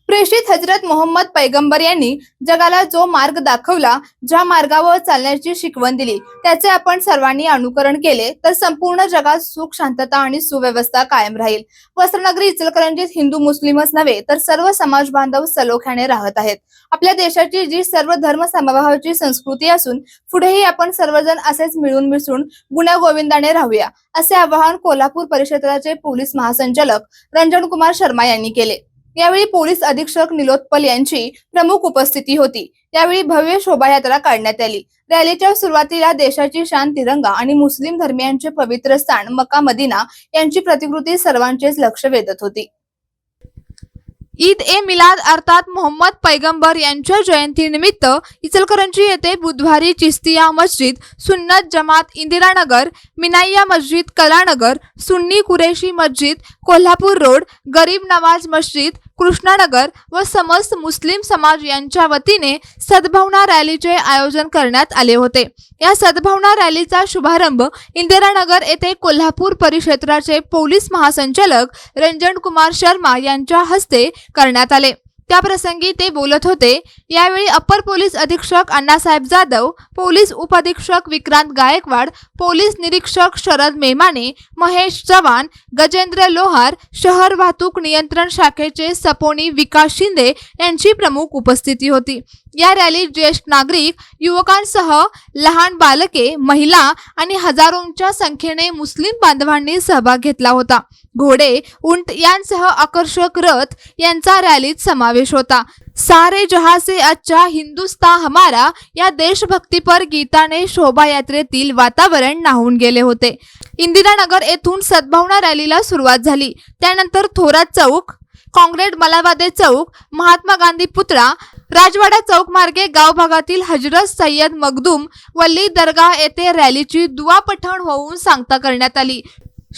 प्रेषित हजरत मोहम्मद पैगंबर यांनी जगाला जो मार्ग दाखवला, ज्या मार्गावर चालण्याची शिकवण दिली, त्याचे आपण सर्वांनी अनुकरण केले तर संपूर्ण जगात सुख, शांतता आणि सुव्यवस्था कायम राहील। वस्त्रनगरी इचलकरंजीत हिंदू मुस्लिमच नव्हे तर सर्व समाज बांधव सलोख्याने राहत आहेत। आपल्या देशाची जी सर्व धर्म समभावाची संस्कृती असून पुढेही आपण सर्वजण असेच मिळून मिसळून गुण्यागोविंदाने राहूया, असे आवाहन कोल्हापूर परिक्षेत्राचे पोलीस महासंचालक रंजन कुमार शर्मा यांनी केले। यावेळी पोलीस अधीक्षक निलोत्पल यांची प्रमुख उपस्थिती होती। यावेळी भव्य शोभायात्रा काढण्यात आली। रॅलीच्या सुरुवातीला देशाची शान तिरंगा आणि मुस्लिम धर्मियांचे पवित्र स्थान मक्का मदिना यांची प्रतिकृती सर्वांचेच लक्ष वेधत होती। ईद ए मिलाद अर्थात मोहम्मद पैगंबर यांच्या जयंतीनिमित्त इचलकरंजी येथे बुधवारी चिस्तिया मस्जिद, सुन्नत जमात इंदिरानगर, मिनाइया मस्जिद कलानगर, सुन्नी कुरेशी मस्जिद कोल्हापूर रोड, गरीब नवाज मस्जिद कृष्णानगर व समस्त मुस्लिम समाज यांच्या वतीने सद्भावना रॅलीचे आयोजन करण्यात आले होते। या सद्भावना रॅलीचा शुभारंभ इंदिरानगर येथे कोल्हापूर परिक्षेत्राचे पोलीस महासंचालक रंजन कुमार शर्मा यांच्या हस्ते करण्यात आले। त्याप्रसंगी ते बोलत होते। यावेळी अप्पर पोलीस अधीक्षक अण्णासाहेब जाधव, पोलीस उपअधीक्षक विक्रांत गायकवाड, पोलीस निरीक्षक शरद मेमाने, महेश चव्हाण, गजेंद्र लोहार, शहर वाहतूक नियंत्रण शाखेचे सपोनी विकास शिंदे यांची प्रमुख उपस्थिती होती। या रॅलीत ज्येष्ठ नागरिक, युवकांसह लहान बालके, महिला आणि हजारोंच्या संख्येने मुस्लिम बांधवांनी सहभाग घेतला होता। घोडे, उंट यांसह आकर्षक रथ यांचा रॅलीत समावेश होता। सारे जहां से अच्छा हिंदुस्तान हमारा या देशभक्तीपर गीताने शोभायात्रेतील वातावरण न्हावून गेले होते। इंदिरानगर येथून सद्भावना रॅलीला सुरुवात झाली। त्यानंतर थोरात चौक, काँग्रेस मलावादे चौक, महात्मा गांधी पुतळा, राजवाडा चौक मार्गे गाव भागातील हजरत सय्यद मखदूम वली दरगाह येथे रॅलीची दुआ पठण होऊन सांगता करण्यात आली।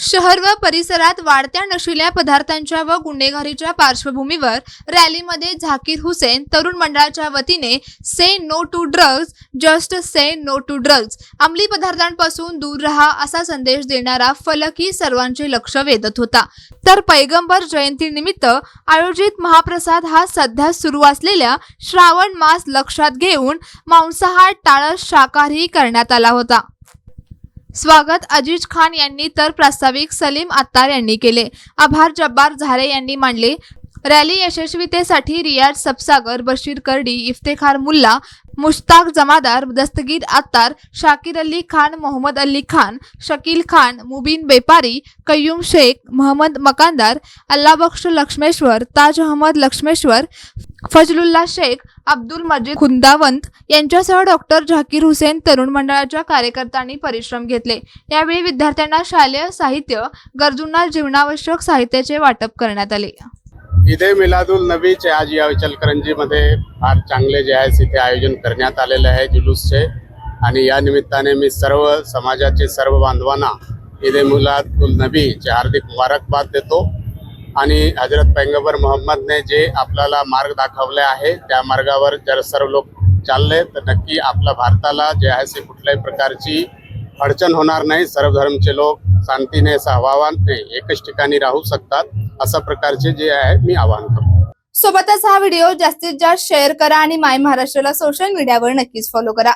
शहर व परिसरात वाढत्या नशिल्या पदार्थांच्या व गुन्हेगारीच्या पार्श्वभूमीवर रॅलीमध्ये झाकीर हुसेन तरुण मंडळाच्या वतीने say no to drugs, just say no to drugs, अंमली पदार्थांपासून दूर राहा असा संदेश देणारा फलकही सर्वांचे लक्ष वेधत होता। तर पैगंबर जयंतीनिमित्त आयोजित महाप्रसाद हा सध्या सुरू असलेल्या श्रावण मास लक्षात घेऊन मांसाहार टाळत शाकाहारी करण्यात आला होता। स्वागत अजीज खान यांनी तर प्रास्ताविक सलीम अत्तार यांनी केले। आभार जब्बार झारे यांनी मानले। रॅली यशस्वीतेसाठी रियाज सबसागर, बशीर करडी, इफ्तेखार मुल्ला, मुश्ताक जमादार, दस्तगीर अत्तार, शाकिर अली खान, मोहम्मद अली खान, शकील खान, मुबीन बेपारी, कय्यूम शेख, मोहम्मद मकानदार, अल्लाबख्श लक्ष्मेश्वर, ताज अहमद लक्ष्मेश्वर, फजलुल्ला शेख, अब्दुल मजीद खुंदावंत यांच्यासह डॉक्टर झाकीर हुसेन तरुण मंडळाच्या कार्यकर्त्यांनी परिश्रम घेतले। यावेळी विद्यार्थ्यांना शालेय साहित्य, गरजूंना जीवनावश्यक साहित्याचे वाटप करण्यात आले। ईद ए मिलादुल नबीचे आज या इचलकरंजी मध्ये फार चांगले जे आहे तिथे आयोजन करण्यात आलेले आहे जुलूसचे, आणि या निमित्ताने मी सर्व समाजाचे सर्व बांधवांना ईद ए मिलादुल नबीचे हार्दिक मुबारकबाद देतो। आणि हजरत पैगंबर मोहम्मदने जे आपल्याला मार्ग दाखवले आहे त्या मार्गावर जर सर्व लोक चालले तर नक्की आपल्या भारताला जे आहे ते कुठल्याही प्रकारची अडचण होणार नाही। सर्व धर्मचे लोक शांतीने सहभावाने एकच ठिकाणी राहू शकतात, अशा प्रकारचे जे आहे मी आवाहन करतो। सोबतच हा व्हिडिओ जास्तीत जास्त शेअर करा आणि माय महाराष्ट्राला सोशल मीडियावर नक्कीच फॉलो करा।